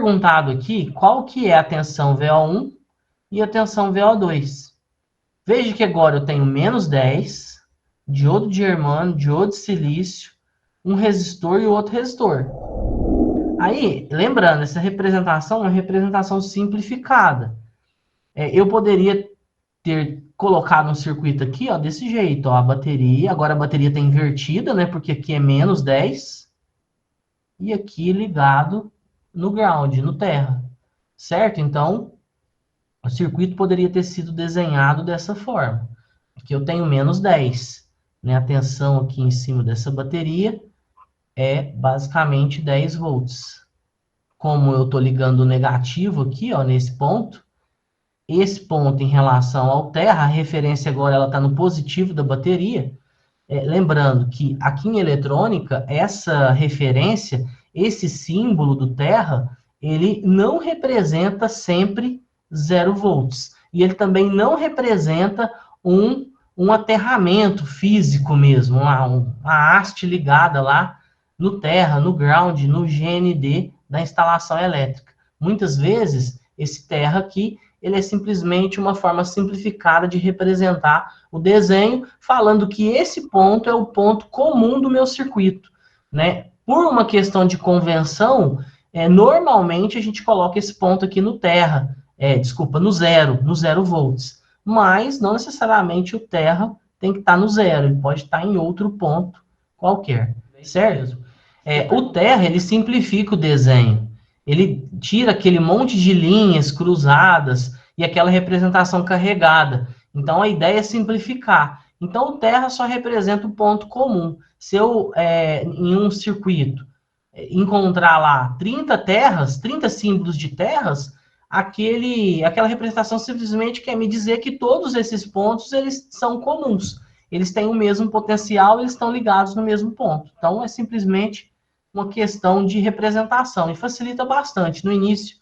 perguntado aqui qual que é a tensão VO1 e a tensão VO2. Veja que agora eu tenho menos 10, diodo de germânio, diodo de silício, um resistor e outro resistor. Aí, lembrando, essa representação é uma representação simplificada. Eu poderia ter colocado um circuito aqui, ó, desse jeito, ó, a bateria, agora a bateria está invertida, né, porque aqui é menos 10, e aqui ligado no ground, no terra, certo? Então, o circuito poderia ter sido desenhado dessa forma. Aqui eu tenho menos 10, né, a tensão aqui em cima dessa bateria é basicamente 10 volts. Como eu estou ligando o negativo aqui, ó, nesse ponto, esse ponto em relação ao terra, a referência agora ela está no positivo da bateria. Lembrando que aqui em eletrônica, essa referência, esse símbolo do terra, ele não representa sempre 0 volts. E ele também não representa um aterramento físico mesmo, uma haste ligada lá no terra, no ground, no GND da instalação elétrica. Muitas vezes, esse terra aqui, ele é simplesmente uma forma simplificada de representar o desenho, falando que esse ponto é o ponto comum do meu circuito, né? Por uma questão de convenção, normalmente a gente coloca esse ponto aqui no terra, no zero volts. Mas não necessariamente o terra tem que estar no zero, ele pode estar em outro ponto qualquer, certo? O terra, ele simplifica o desenho. Ele tira aquele monte de linhas cruzadas e aquela representação carregada. Então, a ideia é simplificar. Então, o terra só representa o ponto comum. Se eu, em um circuito, encontrar lá 30 terras, 30 símbolos de terras, aquela representação simplesmente quer me dizer que todos esses pontos eles são comuns. Eles têm o mesmo potencial, eles estão ligados no mesmo ponto. Então, é simplesmente uma questão de representação e facilita bastante. No início,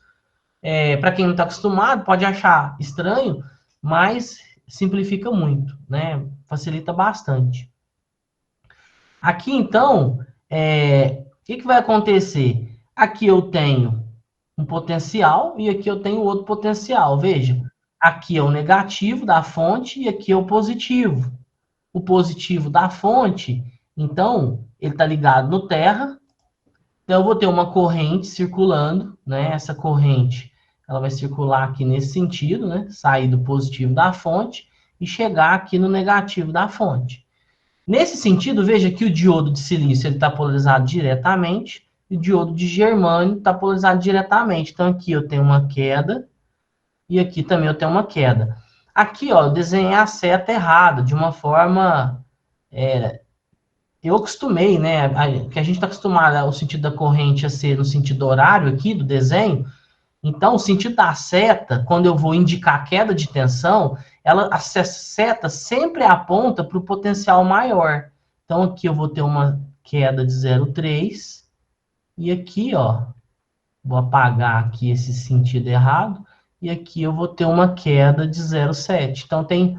para quem não está acostumado, pode achar estranho, mas simplifica muito, né? Facilita bastante. Aqui, então, o que vai acontecer? Aqui eu tenho um potencial e aqui eu tenho outro potencial. Veja, aqui é o negativo da fonte e aqui é o positivo. O positivo da fonte, então, ele está ligado no terra. Então, eu vou ter uma corrente circulando, né? Essa corrente, ela vai circular aqui nesse sentido, né? Sair do positivo da fonte e chegar aqui no negativo da fonte. Nesse sentido, veja que o diodo de silício está polarizado diretamente e o diodo de germânio está polarizado diretamente. Então, aqui eu tenho uma queda e aqui também eu tenho uma queda. Aqui, ó, eu desenhei a seta errada, de uma forma... eu acostumei, né? Que a gente está acostumado o sentido da corrente a ser no sentido horário aqui do desenho. Então, o sentido da seta, quando eu vou indicar queda de tensão, a seta sempre aponta para o potencial maior. Então, aqui eu vou ter uma queda de 0,3. E aqui, ó, vou apagar aqui esse sentido errado. E aqui eu vou ter uma queda de 0,7. Então, tem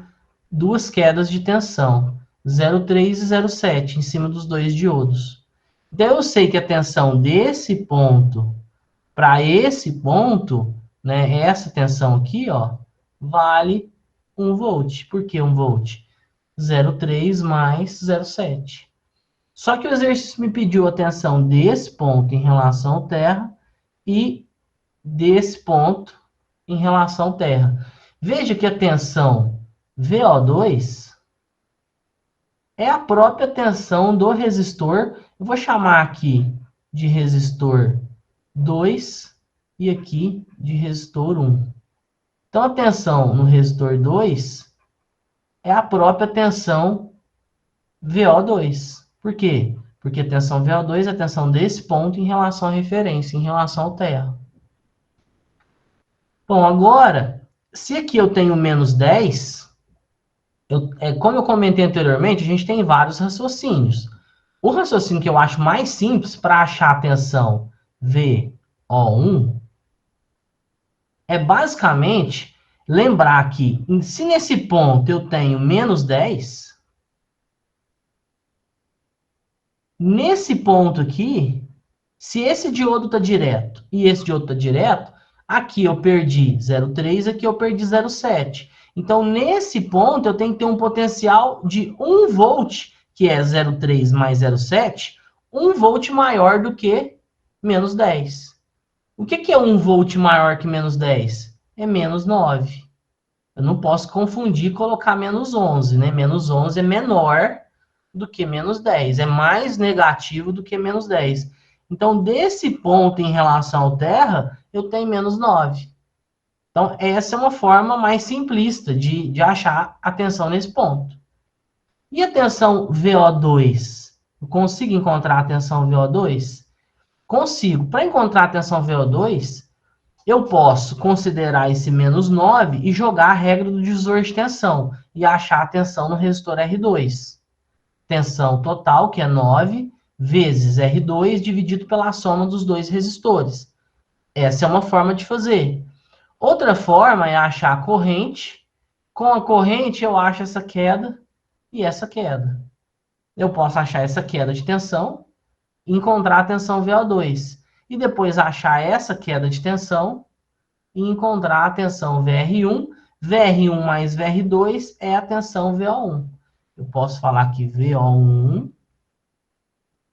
duas quedas de tensão, 0,3 e 0,7, em cima dos dois diodos. Então, eu sei que a tensão desse ponto para esse ponto, né, essa tensão aqui, ó, vale 1 volt. Por que 1 volt? 0,3 mais 0,7. Só que o exercício me pediu a tensão desse ponto em relação ao terra e desse ponto em relação ao terra. Veja que a tensão VO2 é a própria tensão do resistor. Eu vou chamar aqui de resistor 2 e aqui de resistor 1. Então, a tensão no resistor 2 é a própria tensão VO2. Por quê? Porque a tensão VO2 é a tensão desse ponto em relação à referência, em relação ao terra. Bom, agora, se aqui eu tenho menos 10, como eu comentei anteriormente, a gente tem vários raciocínios. O raciocínio que eu acho mais simples para achar a tensão VO1 é basicamente lembrar que, se nesse ponto eu tenho menos 10, nesse ponto aqui, Se esse diodo está direto e esse diodo está direto, aqui eu perdi 0,3, aqui eu perdi 0,7. Então, nesse ponto, eu tenho que ter um potencial de 1 volt, que é 0,3 mais 0,7, 1 volt maior do que menos 10. O que é 1 volt maior que menos 10? É menos 9. Eu não posso confundir e colocar menos 11, né? Menos 11 é menor do que menos 10. É mais negativo do que menos 10. Então, desse ponto em relação ao terra, eu tenho menos 9. Então, essa é uma forma mais simplista de achar a tensão nesse ponto. E a tensão VO2? Eu consigo encontrar a tensão VO2? Consigo. Para encontrar a tensão VO2, eu posso considerar esse menos 9 e jogar a regra do divisor de tensão e achar a tensão no resistor R2. Tensão total, que é 9, vezes R2 dividido pela soma dos dois resistores. Essa é uma forma de fazer. Outra forma é achar a corrente. Com a corrente, eu acho essa queda e essa queda. Eu posso achar essa queda de tensão e encontrar a tensão VO2. E depois achar essa queda de tensão e encontrar a tensão VR1. VR1 mais VR2 é a tensão VO1. Eu posso falar que VO1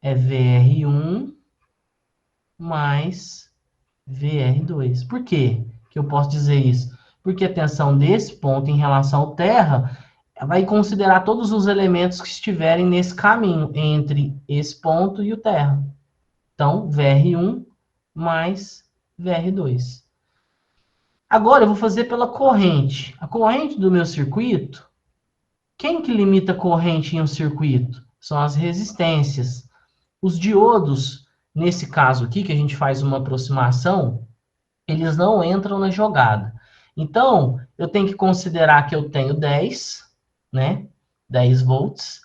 é VR1 mais VR2. Por quê que eu posso dizer isso? Porque a tensão desse ponto em relação ao terra vai considerar todos os elementos que estiverem nesse caminho entre esse ponto e o terra. Então, VR1 mais VR2. Agora eu vou fazer pela corrente. A corrente do meu circuito, quem que limita a corrente em um circuito? São as resistências. Os diodos, nesse caso aqui, que a gente faz uma aproximação, eles não entram na jogada. Então, eu tenho que considerar que eu tenho 10, né? 10 volts.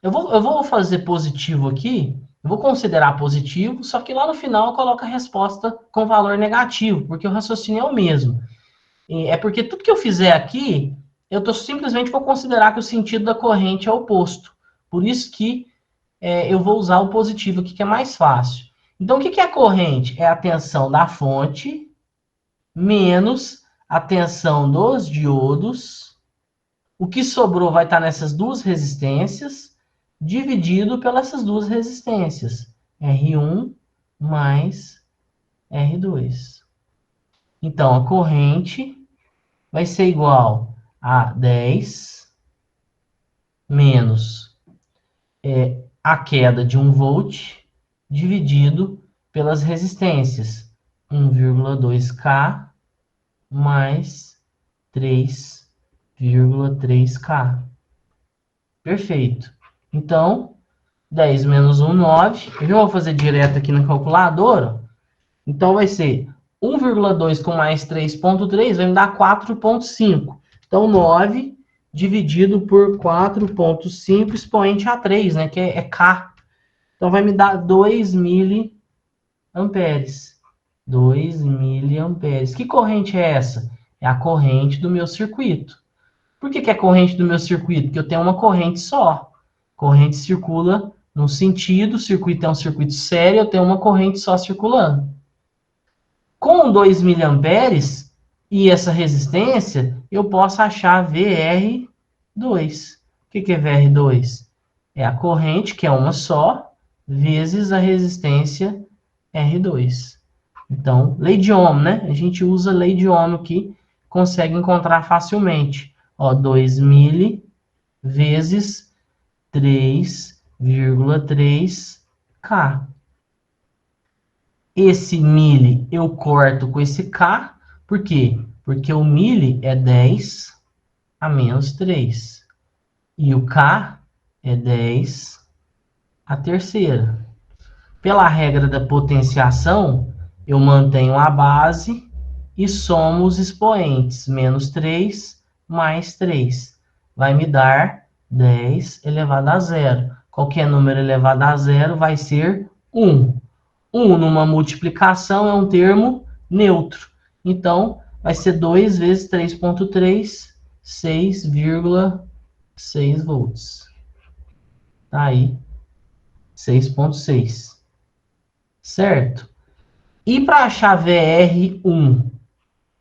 Eu vou fazer positivo aqui, eu vou considerar positivo, só que lá no final eu coloco a resposta com valor negativo, porque o raciocínio é o mesmo. É porque tudo que eu fizer aqui, simplesmente vou considerar que o sentido da corrente é oposto. Por isso que eu vou usar o positivo aqui, que é mais fácil. Então, o que é a corrente? É a tensão da fonte menos a tensão dos diodos. O que sobrou vai estar nessas duas resistências, dividido pelas essas duas resistências. R1 mais R2. Então, a corrente vai ser igual a 10 menos a queda de 1 volt dividido pelas resistências. 1,2K mais 3,3K. Perfeito. Então, 10 menos 1, 9. Eu já vou fazer direto aqui na calculadora. Então, vai ser 1,2 com mais 3,3 vai me dar 4,5. Então, 9 dividido por 4,5 expoente a 3, né? Que é K. Então, vai me dar 2 miliamperes. 2 miliamperes. Que corrente é essa? É a corrente do meu circuito. Por que é a corrente do meu circuito? Porque eu tenho uma corrente só. Corrente circula num sentido, o circuito é um circuito sério, eu tenho uma corrente só circulando. Com 2 miliamperes e essa resistência, eu posso achar VR2. O que é VR2? É a corrente, que é uma só, vezes a resistência R2. Então, lei de Ohm, né? A gente usa lei de Ohm aqui, consegue encontrar facilmente. Ó, 2 mili vezes 3,3K. Esse mili eu corto com esse K. Por quê? Porque o mili é 10 a menos 3. E o K é 10 a terceira. Pela regra da potenciação, eu mantenho a base e somo os expoentes. Menos 3 mais 3. Vai me dar 10 elevado a zero. Qualquer número elevado a zero vai ser 1. 1 numa multiplicação é um termo neutro. Então, vai ser 2 vezes 3,3, 6,6 volts. Tá aí, 6,6. certo? E para achar VR1?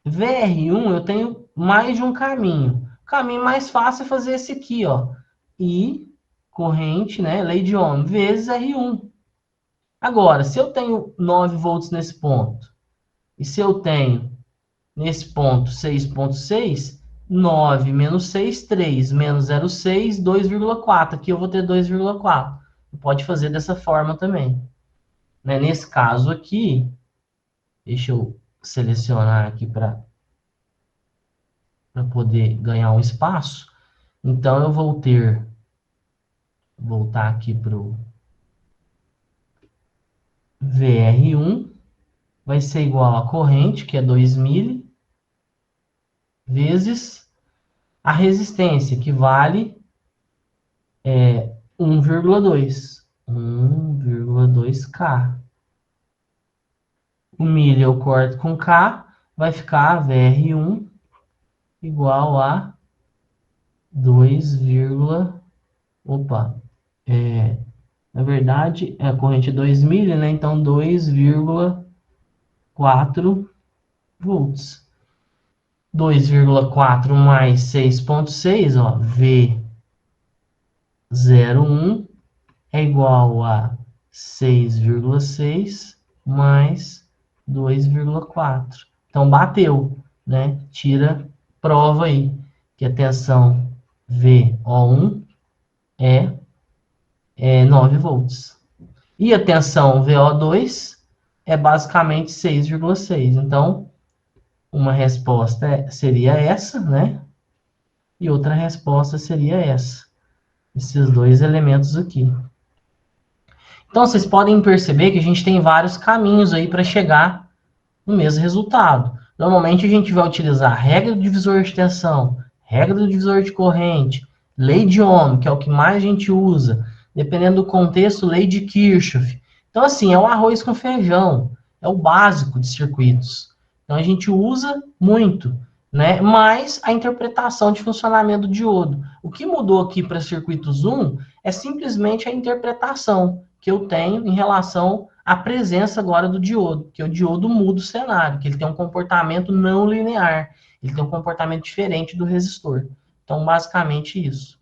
VR1 eu tenho mais de um caminho. O caminho mais fácil é fazer esse aqui, ó. I, corrente, né? Lei de Ohm, vezes R1. Agora, se eu tenho 9 volts nesse ponto, e se eu tenho nesse ponto 6,6, 9 menos 6, 3, menos 0,6, 2,4. Aqui eu vou ter 2,4. Pode fazer dessa forma também. Né? Nesse caso aqui, deixa eu selecionar aqui para poder ganhar um espaço. Então, eu vou voltar aqui para o VR1, vai ser igual a corrente, que é 2.000, vezes a resistência, que vale 1,2. 1,2K. O milho eu corto com K, vai ficar VR1 igual a 2, opa, na verdade, a corrente é 2.000, né? Então 2,4 volts. 2,4 mais 6,6, ó, V01 é igual a 6,6 mais 2,4. Então bateu, né? Tira prova aí que a tensão VO1 é 9 volts. E a tensão VO2 é basicamente 6,6. Então, uma resposta seria essa, né? E outra resposta seria essa. Esses dois elementos aqui. Então, vocês podem perceber que a gente tem vários caminhos aí para chegar no mesmo resultado. Normalmente, a gente vai utilizar a regra do divisor de tensão, regra do divisor de corrente, lei de Ohm, que é o que mais a gente usa. Dependendo do contexto, lei de Kirchhoff. Então, assim, é o arroz com feijão. É o básico de circuitos. Então, a gente usa muito, né? Mas a interpretação de funcionamento do diodo. O que mudou aqui para circuitos 1 é simplesmente a interpretação que eu tenho em relação à presença agora do diodo, que o diodo muda o cenário, que ele tem um comportamento não linear, ele tem um comportamento diferente do resistor. Então, basicamente isso.